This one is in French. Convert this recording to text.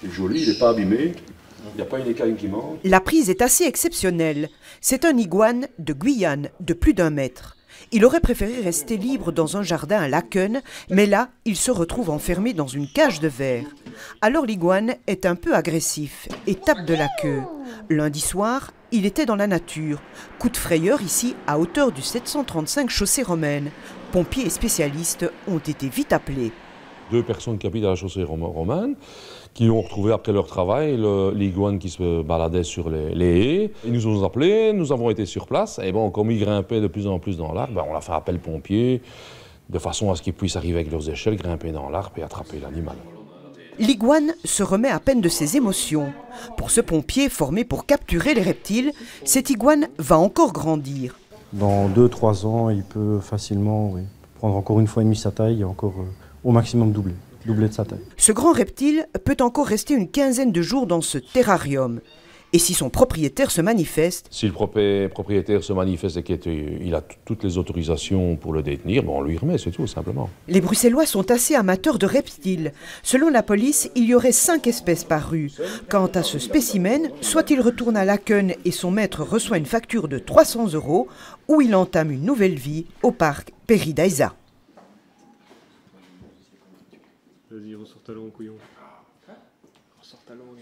Il est joli, il n'est pas abîmé, il n'y a pas une écaille qui manque. La prise est assez exceptionnelle. C'est un iguane de Guyane de plus d'1 mètre. Il aurait préféré rester libre dans un jardin à Laken, mais là, il se retrouve enfermé dans une cage de verre. Alors l'iguane est un peu agressif et tape de la queue. Lundi soir, il était dans la nature. Coup de frayeur ici, à hauteur du 735 chaussée romaine. Pompiers et spécialistes ont été vite appelés. 2 personnes qui habitent à la chaussée romaine, qui ont retrouvé après leur travail l'iguane qui se baladait sur les haies. Ils nous ont appelés, nous avons été sur place, et bon, comme ils grimpaient de plus en plus dans l'arbre, on a fait appel pompiers, de façon à ce qu'ils puissent arriver avec leurs échelles, grimper dans l'arbre et attraper l'animal. L'iguane se remet à peine de ses émotions. Pour ce pompier formé pour capturer les reptiles, cet iguane va encore grandir. Dans 2-3 ans, il peut facilement prendre encore 1,5 fois sa taille et encore au maximum doubler de sa taille. Ce grand reptile peut encore rester une quinzaine de jours dans ce terrarium. Et si son propriétaire se manifeste... Si le propriétaire se manifeste et qu'il a toutes les autorisations pour le détenir, bon, on lui remet, c'est tout, simplement. Les Bruxellois sont assez amateurs de reptiles. Selon la police, il y aurait 5 espèces par rue. Quant à ce spécimen, soit il retourne à Laken et son maître reçoit une facture de 300 €, ou il entame une nouvelle vie au parc Péri d'Aïza. Vas-y, ressort ta langue, couillon. Ressort ta langue.